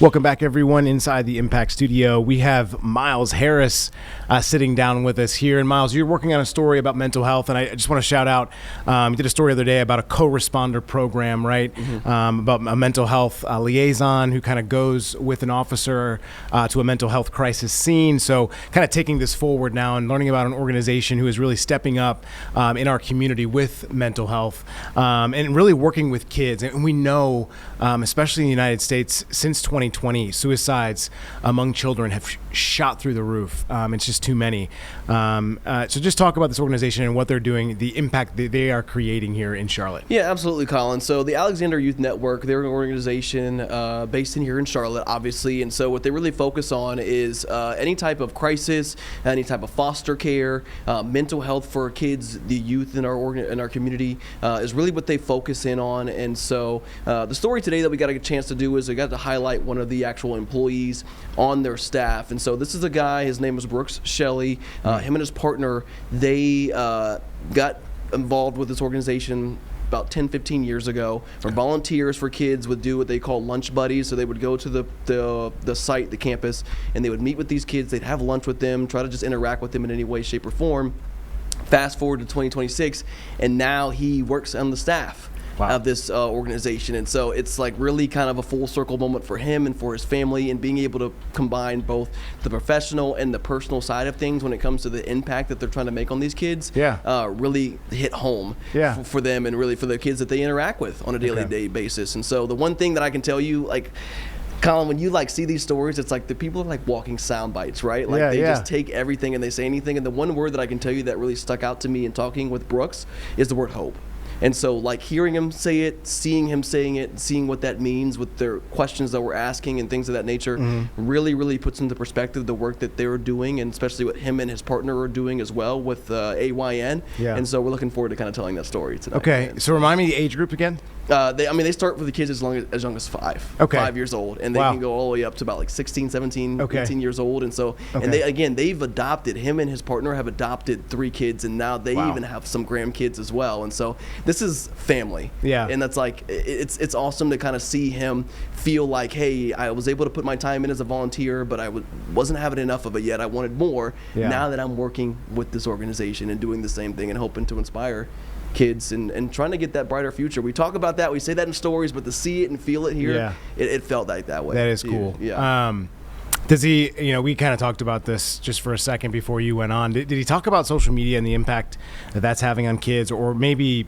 Welcome back, everyone, inside the Impact Studio. We have Miles Harris sitting down with us here. And Miles, you're working on a story about mental health, and I just want to shout out, you did a story the other day about a co-responder program, right? About a mental health liaison who kind of goes with an officer to a mental health crisis scene. So kind of taking this forward now and learning about an organization who is really stepping up in our community with mental health and really working with kids. And we know, especially in the United States, since 2020, suicides among children have shot through the roof. It's just too many. So just talk about this organization and what they're doing, the impact that they are creating here in Charlotte. Yeah, absolutely, Colin. So the Alexander Youth Network, they're an organization based in here in Charlotte, obviously. And so what they really focus on is any type of crisis, any type of foster care, mental health for kids, the youth in our community is really what they focus in on. And so the story today that we got a chance to do is we got to highlight one of the actual employees on their staff. And so this is a guy, his name is Brook, Shelley. Him and his partner, they got involved with this organization about 10-15 years ago, where volunteers for kids would do what they call lunch buddies. So they would go to the site, the campus, and they would meet with these kids. They'd have lunch with them, try to just interact with them in any way, shape, or form. Fast forward to 2026, and now he works on the staff of this organization. And so it's like really kind of a full circle moment for him and for his family, and being able to combine both the professional and the personal side of things when it comes to the impact that they're trying to make on these kids. Really hit home for them, and really for the kids that they interact with on a daily basis. And so the one thing that I can tell you, like, Colin, when you see these stories, it's like the people are like walking sound bites, right? Like they just take everything and they say anything. And the one word that I can tell you that really stuck out to me in talking with Brooks is the word hope. And so, like, hearing him say it, seeing him saying it, seeing what that means with their questions that we're asking and things of that nature, really, really puts into perspective the work that they're doing, and especially what him and his partner are doing as well with AYN. And so we're looking forward to kind of telling that story tonight. Okay, so remind me the age group again? They start with the kids as young as 5. 5 years old, and they can go all the way up to about like 16, 17, 18 years old. And so, and they've adopted, him and his partner have adopted 3 kids, and now they even have some grandkids as well. And so this is family. And that's like, it's awesome to kind of see him feel like, hey, I was able to put my time in as a volunteer, but I wasn't having enough of it yet. I wanted more. Now that I'm working with this organization and doing the same thing and hoping to inspire kids and trying to get that brighter future. We talk about that, we say that in stories, but to see it and feel it here, it felt like that way. That is cool. Does he, we kind of talked about this just for a second before you went on. Did he talk about social media and the impact that that's having on kids, or maybe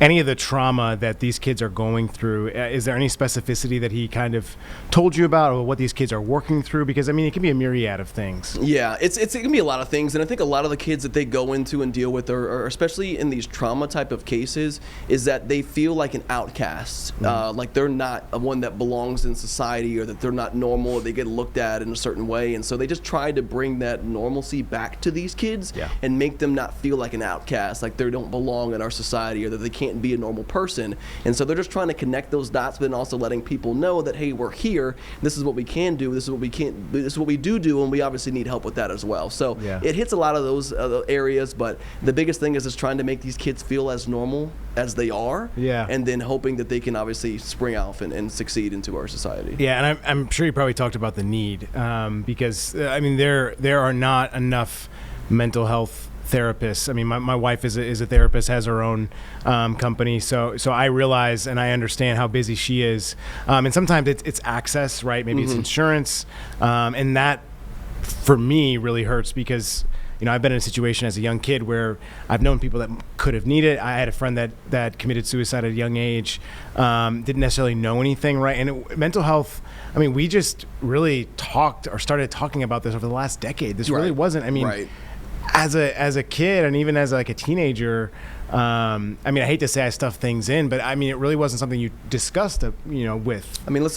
any of the trauma that these kids are going through? Is there any specificity that he kind of told you about, or what these kids are working through? Because, I mean, it can be a myriad of things. Yeah, it can be a lot of things. And I think a lot of the kids that they go into and deal with, are especially in these trauma type of cases, is that they feel like an outcast, like they're not one that belongs in society, or that they're not normal, or they get looked at in a certain way. And so they just try to bring that normalcy back to these kids and make them not feel like an outcast, like they don't belong in our society, or that they can't be a normal person. And so they're just trying to connect those dots, but then also letting people know that, hey, we're here, this is what we can do, this is what we can't, this is what we do, and we obviously need help with that as well. So it hits a lot of those areas, but the biggest thing is just trying to make these kids feel as normal as they are, and then hoping that they can obviously spring off and succeed into our society. And I'm sure you probably talked about the need, because I mean there are not enough mental health therapists. I mean, my wife is a therapist, has her own company, so I realize and I understand how busy she is, and sometimes it's access, right? Maybe it's insurance, and that for me really hurts, because I've been in a situation as a young kid where I've known people that could have needed it. I had a friend that committed suicide at a young age, didn't necessarily know anything, right? And mental health, I mean, we just really started talking about this over the last decade. This really wasn't, I mean, as a kid, and even as like a teenager, I mean, I hate to say I stuffed things in, but I mean, it really wasn't something you discussed, with. I mean, we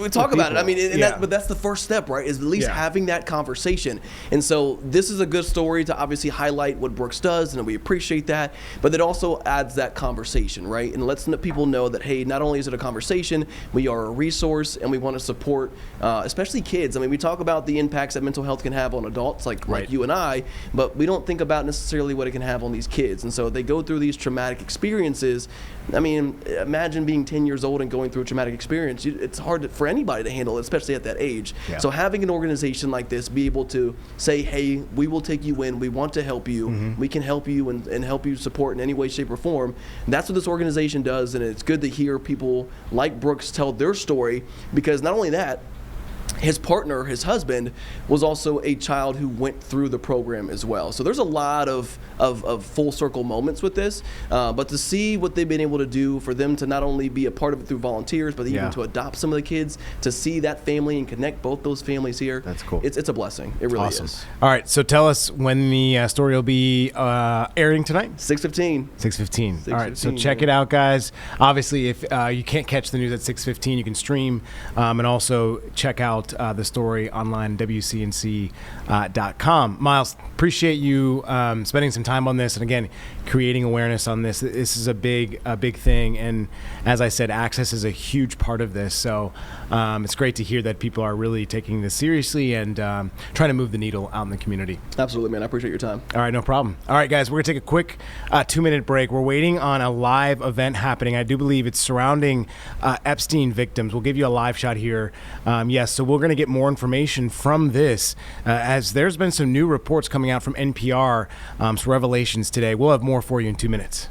talk about it. I mean, but that's the first step, right? Is at least having that conversation. And so this is a good story to obviously highlight what Brooks does, and we appreciate that. But it also adds that conversation, right? And lets people know that, hey, not only is it a conversation, we are a resource, and we want to support, especially kids. I mean, we talk about the impacts that mental health can have on adults, like you and I, but we don't think about necessarily what it can have on these kids. And so they go through these traumatic experiences, I mean, imagine being 10 years old and going through a traumatic experience. It's hard for anybody to handle it, especially at that age. Yeah. So having an organization like this be able to say, hey, we will take you in, we want to help you, we can help you and help you support in any way, shape, or form. That's what this organization does, and it's good to hear people like Brooks tell their story, because not only that, his partner, his husband, was also a child who went through the program as well. So there's a lot of full circle moments with this, but to see what they've been able to do, for them to not only be a part of it through volunteers, but even to adopt some of the kids, to see that family and connect both those families here. That's cool. It's a blessing. It really is. All right, so tell us when the story will be airing tonight. 6:15. 6:15. All right, so check it out, guys. Obviously, if you can't catch the news at 6:15, you can stream and also check out the story online, WCNC.com. Miles, appreciate you spending some time on this, and again, creating awareness on this. This is a big thing, and as I said, access is a huge part of this. So it's great to hear that people are really taking this seriously and trying to move the needle out in the community. Absolutely, man. I appreciate your time. All right, no problem. All right, guys, we're gonna take a quick 2-minute break. We're waiting on a live event happening. I do believe it's surrounding Epstein victims. We'll give you a live shot here. Yes, so we're going to get more information from this as there's been some new reports coming out from NPR, some revelations today. We'll have more for you in 2 minutes.